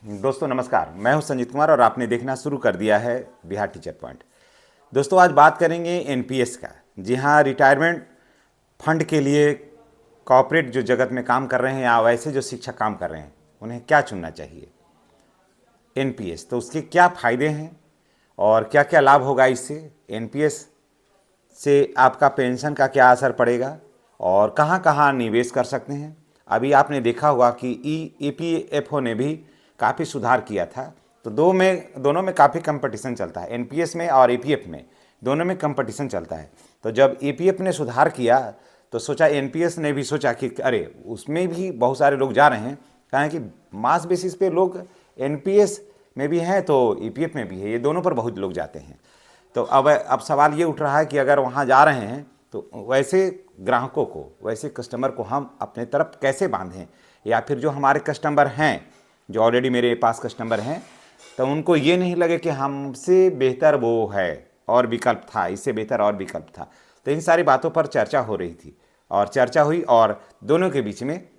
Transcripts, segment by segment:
दोस्तों नमस्कार, मैं हूं संजीत कुमार और आपने देखना शुरू कर दिया है बिहार टीचर पॉइंट। दोस्तों आज बात करेंगे एनपीएस का। जी हाँ, रिटायरमेंट फंड के लिए कॉर्पोरेट जो जगत में काम कर रहे हैं या वैसे जो शिक्षक काम कर रहे हैं उन्हें क्या चुनना चाहिए। एनपीएस तो उसके क्या फ़ायदे हैं और क्या क्या लाभ होगा इससे, एनपीएस से आपका पेंशन का क्या असर पड़ेगा और कहाँ कहाँ निवेश कर सकते हैं। अभी आपने देखा होगा कि ईपीएफओ ने भी काफ़ी सुधार किया था, तो दोनों में काफ़ी कंपटीशन चलता है। एनपीएस में और ईपीएफ में दोनों में कंपटीशन चलता है। तो जब ईपीएफ ने सुधार किया तो सोचा, एनपीएस ने भी सोचा कि अरे उसमें भी बहुत सारे लोग जा रहे हैं, कहें कि मास बेसिस पे लोग एनपीएस में भी हैं तो ईपीएफ में भी है, ये दोनों पर बहुत लोग जाते हैं। तो अब सवाल ये उठ रहा है कि अगर वहाँ जा रहे हैं तो वैसे ग्राहकों को, वैसे कस्टमर को हम अपने तरफ कैसे बांधें, या फिर जो हमारे कस्टमर हैं, जो ऑलरेडी मेरे पास कस्टमर हैं, तो उनको ये नहीं लगे कि हमसे बेहतर वो है और विकल्प था, इससे बेहतर और विकल्प था। तो इन सारी बातों पर चर्चा हो रही थी और चर्चा हुई और दोनों के बीच में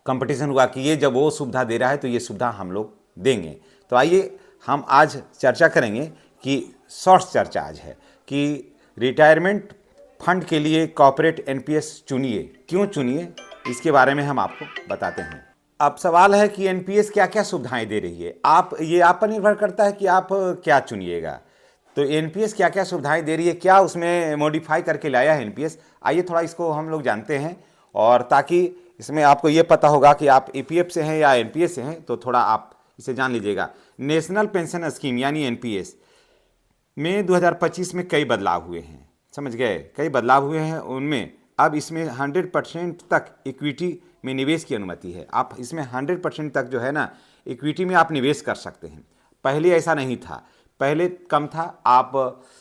कंपटीशन हुआ कि ये जब वो सुविधा दे रहा है तो ये सुविधा हम लोग देंगे। तो आइए हम आज चर्चा करेंगे कि शॉर्ट चर्चा आज है कि रिटायरमेंट फंड के लिए कॉर्पोरेट एनपीएस चुनिए, क्यों चुनिए, इसके बारे में हम आपको बताते हैं। अब सवाल है कि एनपीएस क्या क्या सुविधाएं दे रही है। आप पर निर्भर करता है कि आप क्या चुनिएगा। तो एनपीएस क्या क्या सुविधाएं दे रही है, क्या उसमें मॉडिफाई करके लाया है एनपीएस, आइए थोड़ा इसको हम लोग जानते हैं। और ताकि इसमें आपको ये पता होगा कि आप ईपीएफ से हैं या एनपीएस से हैं, तो थोड़ा आप इसे जान लीजिएगा। नेशनल पेंशन स्कीम यानी एनपीएस में 2025 में कई बदलाव हुए हैं, समझ गए, कई बदलाव हुए हैं। उनमें अब इसमें 100% तक इक्विटी में निवेश की अनुमति है। आप इसमें 100% तक जो है ना, इक्विटी में आप निवेश कर सकते हैं। पहले ऐसा नहीं था, पहले कम था, आप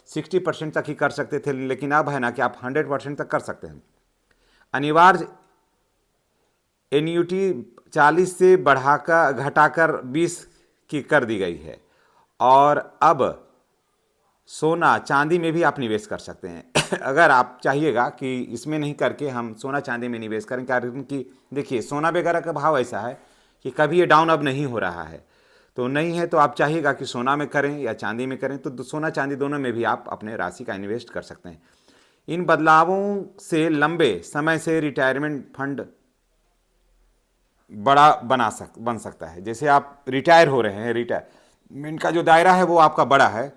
60% तक ही कर सकते थे, लेकिन अब है ना कि आप 100% तक कर सकते हैं। अनिवार्य एन्युटी 40 से बढ़ाकर घटाकर 20 की कर दी गई है। और अब सोना चांदी में भी आप निवेश कर सकते हैं अगर आप चाहिएगा कि इसमें नहीं करके हम सोना चांदी में निवेश करें, कारण कि देखिए सोना वगैरह का भाव ऐसा है कि कभी ये डाउन अब नहीं हो रहा है, तो नहीं है तो आप चाहिएगा कि सोना में करें या चांदी में करें, तो सोना चांदी दोनों में भी आप अपने राशि का इन्वेस्ट कर सकते हैं। इन बदलावों से लंबे समय से रिटायरमेंट फंड बड़ा बन सकता है। जैसे आप रिटायर हो रहे हैं, रिटायरमेंट का जो दायरा है वो आपका बड़ा है,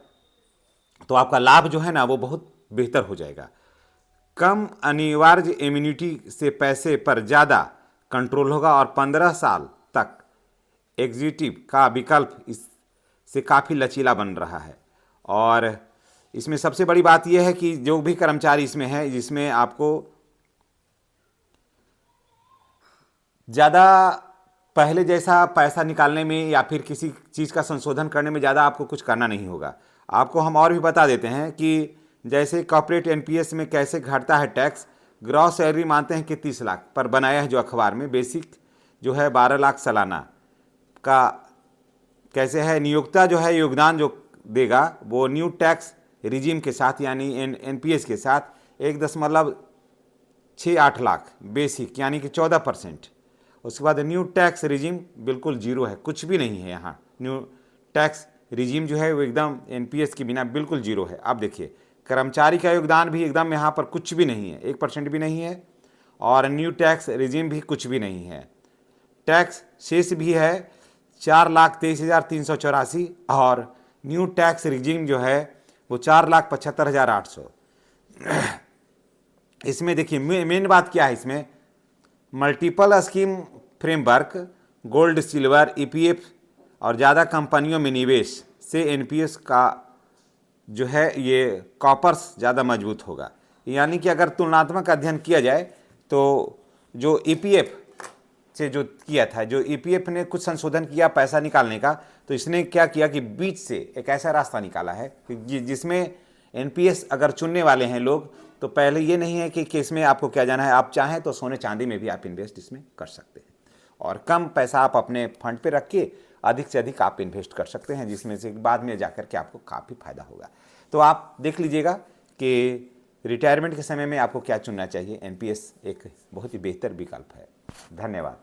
तो आपका लाभ जो है ना वो बहुत बेहतर हो जाएगा। कम अनिवार्य इम्यूनिटी से पैसे पर ज़्यादा कंट्रोल होगा और 15 साल तक एग्जीक्यूटिव का विकल्प इससे काफ़ी लचीला बन रहा है। और इसमें सबसे बड़ी बात यह है कि जो भी कर्मचारी इसमें है, जिसमें आपको ज़्यादा पहले जैसा पैसा निकालने में या फिर किसी चीज़ का संशोधन करने में ज़्यादा आपको कुछ करना नहीं होगा। आपको हम और भी बता देते हैं कि जैसे कॉर्पोरेट एनपीएस में कैसे घटता है टैक्स। ग्रॉस सैलरी मानते हैं कि 30 लाख पर बनाया है जो अखबार में, बेसिक जो है 12 लाख सालाना का कैसे है। नियोक्ता जो है योगदान जो देगा वो न्यू टैक्स रिजीम के साथ यानी एनपीएस के साथ 1.68 लाख बेसिक यानी कि 14%। उसके बाद न्यू टैक्स रिजीम बिल्कुल जीरो है, कुछ भी नहीं है यहाँ। न्यू टैक्स रिजीम जो है वो एकदम एनपीएस के बिना बिल्कुल जीरो है। आप देखिए कर्मचारी का योगदान भी एकदम यहाँ पर कुछ भी नहीं है, 1% भी नहीं है, और न्यू टैक्स रिजीम भी कुछ भी नहीं है। टैक्स शेष भी है 4,23,384 और न्यू टैक्स रिजीम जो है वो 4,75,800। इसमें देखिए मेन बात क्या है, इसमें multiple scheme framework, gold silver EPF और ज़्यादा कंपनियों में निवेश से एनपीएस का जो है ये कॉपर्स ज़्यादा मजबूत होगा। यानी कि अगर तुलनात्मक अध्ययन किया जाए तो जो ईपीएफ से जो किया था, जो ईपीएफ ने कुछ संशोधन किया पैसा निकालने का, तो इसने क्या किया कि बीच से एक ऐसा रास्ता निकाला है कि जिसमें एनपीएस अगर चुनने वाले हैं लोग, तो पहले ये नहीं है कि इसमें आपको क्या जाना है, आप चाहें तो सोने चांदी में भी आप इन्वेस्ट इसमें कर सकते हैं और कम पैसा आप अपने फंड पे रख के अधिक से अधिक आप इन्वेस्ट कर सकते हैं, जिसमें से बाद में जाकर के आपको काफ़ी फायदा होगा। तो आप देख लीजिएगा कि रिटायरमेंट के समय में आपको क्या चुनना चाहिए। एनपीएस एक बहुत ही बेहतर विकल्प है। धन्यवाद।